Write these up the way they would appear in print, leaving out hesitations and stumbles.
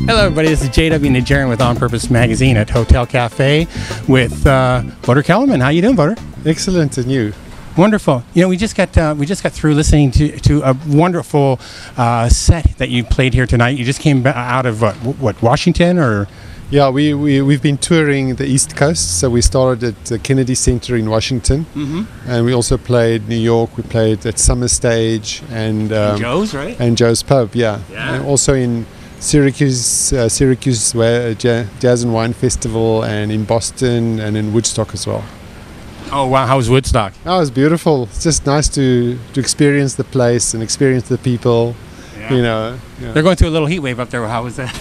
Hello, everybody. This is JW Najarian with On Purpose Magazine at Hotel Cafe with Wouter Kellerman. How you doing, Wouter? Excellent, and you? Wonderful. You know, we just got through listening to a wonderful set that you played here tonight. You just came out of what Washington or? Yeah, we've been touring the East Coast. So we started at the Kennedy Center in Washington, and we also played New York. We played at Summer Stage and Joe's, right? And Joe's Pub, yeah. And also in Syracuse Jazz and Wine Festival, and in Boston, and in Woodstock as well. Oh wow, how was Woodstock? Oh, it was beautiful. It's just nice to experience the place and experience the people. Yeah. You know, yeah. They're going through a little heat wave up there. How was that?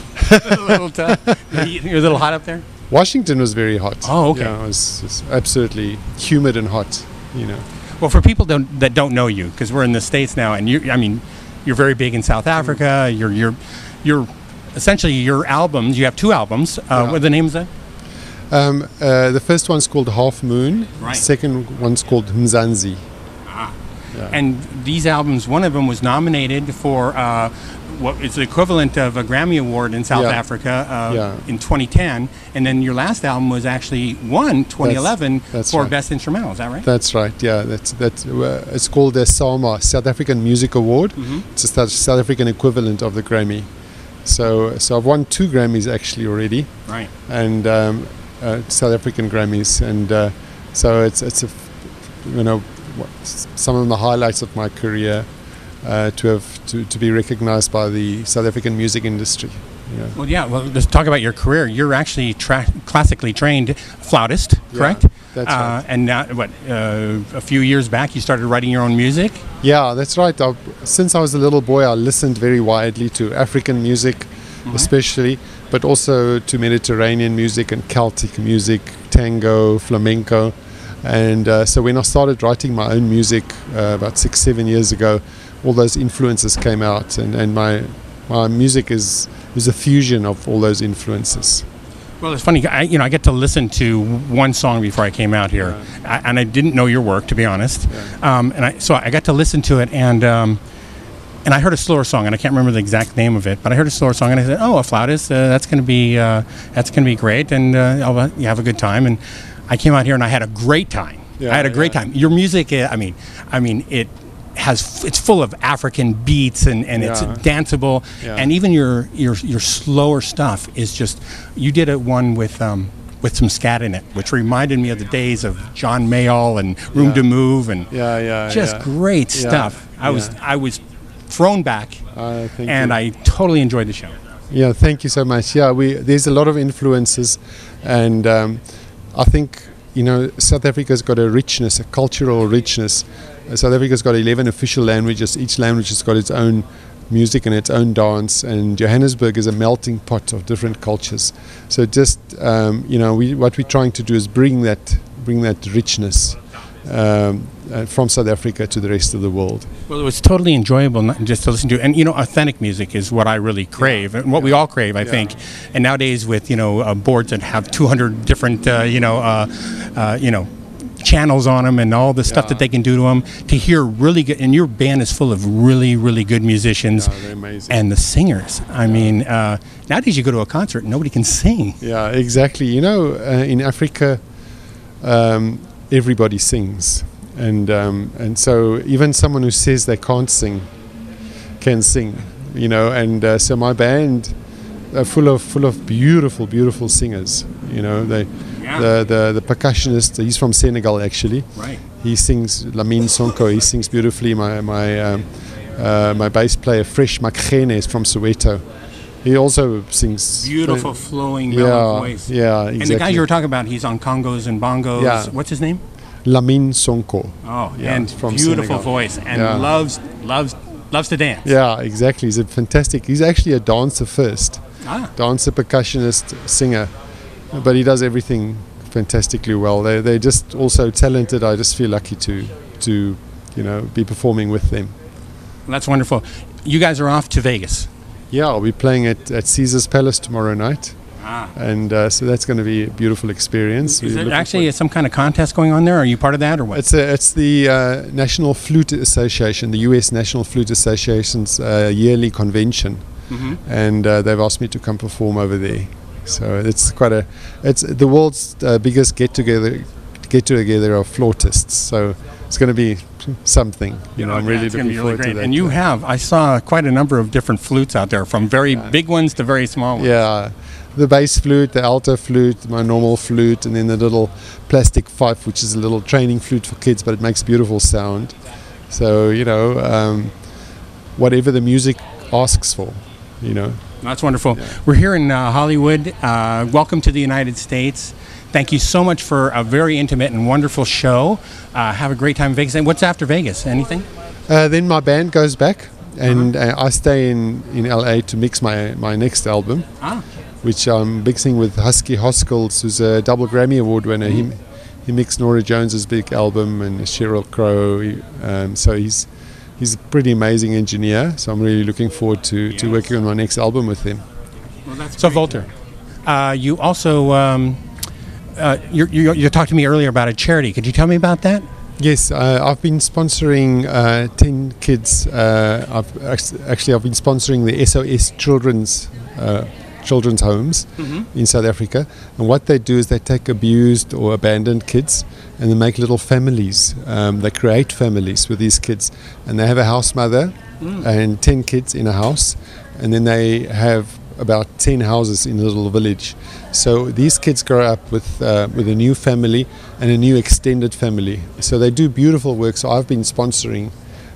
You're a little hot up there? Washington was very hot. Oh, okay. Yeah, it was absolutely humid and hot. You know. Well, for people that don't know you, because we're in the States now, and you're very big in South Africa. You're essentially your albums. You have two albums. What are the names of that? The first one's called Half Moon. Right. The second one's called Mzansi. Ah. Yeah. And these albums, one of them was nominated for what is the equivalent of a Grammy Award in South Africa in 2010, and then your last album was actually won 2011 that's for right. Best Instrumental. Is that right? That's right. Yeah, it's called the SAMA, South African Music Award. It's a South African equivalent of the Grammy. So I've won 2 Grammys actually already. Right. And South African Grammys, and so it's some of the highlights of my career to be recognized by the South African music industry. Yeah. Well, yeah. Well, let's talk about your career. You're actually classically trained flautist, correct? Yeah, that's right. And now, a few years back, you started writing your own music. Yeah, that's right. Since I was a little boy, I listened very widely to African music, especially, but also to Mediterranean music and Celtic music, tango, flamenco. And so when I started writing my own music about 6-7 years ago, all those influences came out, and my music is a fusion of all those influences. Well, it's funny. I get to listen to one song before I came out here, and I didn't know your work, to be honest. Yeah. So I got to listen to it, and I heard a slower song, and I can't remember the exact name of it, but I heard a slower song, and I said, "Oh, a flautist, that's going to be great, and you have a good time." And I came out here, and I had a great time. I had a great time. Your music, it's full of African beats, and it's danceable, and even your slower stuff is just. You did one with some scat in it, which reminded me of the days of John Mayall and Room to Move, and just great stuff. I was thrown back, and I totally enjoyed the show. Yeah, thank you so much. Yeah, there's a lot of influences, and I think South Africa's got a richness, a cultural richness. South Africa's got 11 official languages. Each language has got its own music and its own dance, and Johannesburg is a melting pot of different cultures. So just what we're trying to do is bring that richness from South Africa to the rest of the world. Well, it was totally enjoyable just to listen to, and authentic music is what I really crave, and what we all crave, I think. And nowadays, with boards that have 200 different channels on them and all the stuff that they can do to them, to hear really good, and your band is full of really, really good musicians. They're amazing. And the singers. I mean, nowadays you go to a concert and nobody can sing. Yeah, exactly. In Africa, everybody sings, and so even someone who says they can't sing can sing. And so my band are full of beautiful singers. The percussionist, he's from Senegal actually. Right. He sings, Lamine Sonko, he sings beautifully. My bass player, Fresh Makgene, is from Soweto. He also sings beautiful flowing mellow voice. Yeah, exactly. And the guy you were talking about, he's on congos and bongos. Yeah. What's his name? Lamine Sonko. Oh, yeah, and from beautiful Senegal. voice, and loves to dance. Yeah, exactly. He's he's actually a dancer first. Dancer, percussionist, singer. But he does everything fantastically well. They're just also talented. I just feel lucky to be performing with them. Well, that's wonderful. You guys are off to Vegas. Yeah, I'll be playing at Caesar's Palace tomorrow night. And so that's going to be a beautiful experience. Is there actually some kind of contest going on there? Are you part of that, or what? It's the National Flute Association, the U.S. National Flute Association's yearly convention. and they've asked me to come perform over there. So it's the world's biggest get together of flautists. So it's going to be something. I'm really looking forward to that. And I saw quite a number of different flutes out there, from very big ones to very small ones. Yeah. The bass flute, the alto flute, my normal flute, and then the little plastic fife, which is a little training flute for kids, but it makes beautiful sound. So, whatever the music asks for, That's wonderful. Yeah. We're here in Hollywood. Welcome to the United States. Thank you so much for a very intimate and wonderful show. Have a great time in Vegas. And what's after Vegas? Anything? Then my band goes back, and I stay in LA to mix my next album. Which I'm mixing with Husky Hoskins, who's a double Grammy Award winner. He mixed Nora Jones's big album and Sheryl Crow. So he's a pretty amazing engineer. So I'm really looking forward to working on my next album with him. Well, that's so Wouter, you also you talked to me earlier about a charity. Could you tell me about that? Yes, I've been sponsoring 10 kids. I've been sponsoring the SOS children's homes in South Africa, and what they do is they take abused or abandoned kids and they make little families. They create families with these kids, and they have a house mother and 10 kids in a house, and then they have about 10 houses in a little village. So these kids grow up with a new family and a new extended family. So they do beautiful work. So I've been sponsoring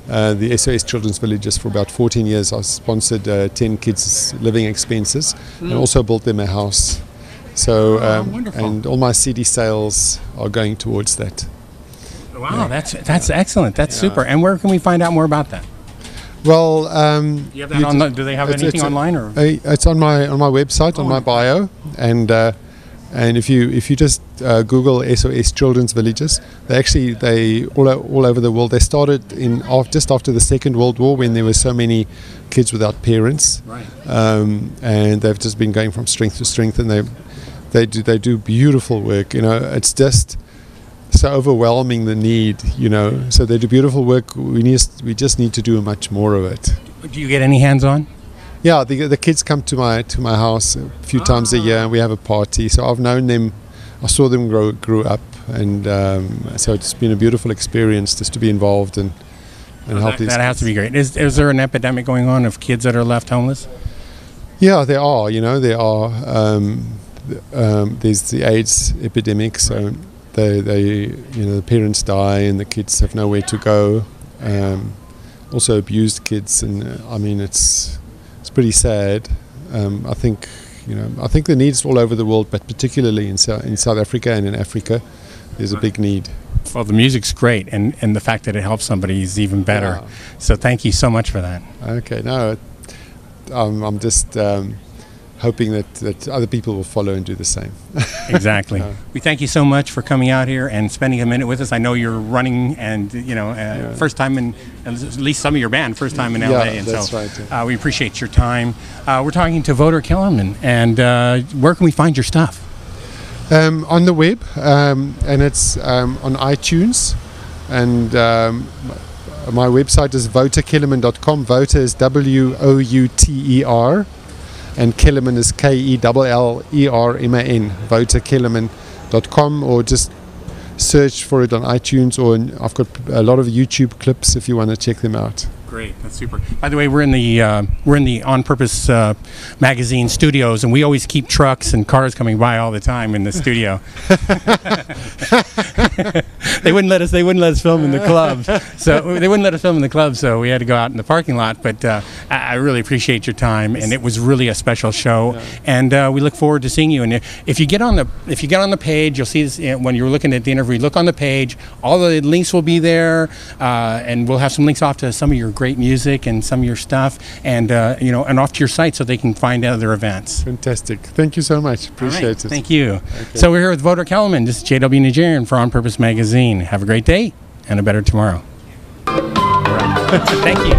the SOS Children's Villages for about 14 years. I sponsored 10 kids' living expenses and also built them a house. So and all my CD sales are going towards that. Wow, that's excellent. That's super. And where can we find out more about that? Well, you have that do they have anything online, or? It's on my website, on my bio, and if you just Google SOS Children's Villages, they all over the world. They started just after the Second World War, when there were so many kids without parents, and they've just been going from strength to strength, and they do beautiful work. It's just so overwhelming, the need. So they do beautiful work. We just need to do much more of it. Do you get any hands-on? Yeah, the kids come to my house a few times a year, and we have a party. So I've known them, I saw them grow up, and so it's been a beautiful experience just to be involved and help these kids. That has to be great. Is there an epidemic going on of kids that are left homeless? Yeah, there are. There are. There's the AIDS epidemic, so the parents die and the kids have nowhere to go. Also abused kids, and it's pretty sad. I think the needs all over the world, but particularly in South Africa and in Africa, there's a big need. Well, the music's great, and the fact that it helps somebody is even better. Yeah. So thank you so much for that. Okay, no, I'm just hoping that other people will follow and do the same. Exactly. We thank you so much for coming out here and spending a minute with us. I know you're running, and first time in, at least some of your band, first time in LA. Yeah, and that's so right. Yeah. We appreciate your time. We're talking to Wouter Kellerman, and where can we find your stuff? On the web, and it's on iTunes, and my website is wouterkellerman.com. Wouter is WOUTER, and Kellerman is KELLERMAN. wouterkellerman.com, or just search for it on iTunes, or I've got a lot of YouTube clips if you want to check them out. Great, that's super. By the way, we're in the On Purpose magazine studios, and we always keep trucks and cars coming by all the time in the studio. They wouldn't let us film in the club, so we had to go out in the parking lot. But I really appreciate your time, and it was really a special show. And we look forward to seeing you. And if you get on the page, you'll see this when you're looking at the interview. Look on the page; all the links will be there, and we'll have some links off to some of your great music and some of your stuff, and and off to your site so they can find other events. Fantastic. Thank you so much. Appreciate it. Thank you. Okay. So we're here with Wouter Kellerman. This is J.W. Najarian for On Purpose Magazine. Have a great day and a better tomorrow. Thank you.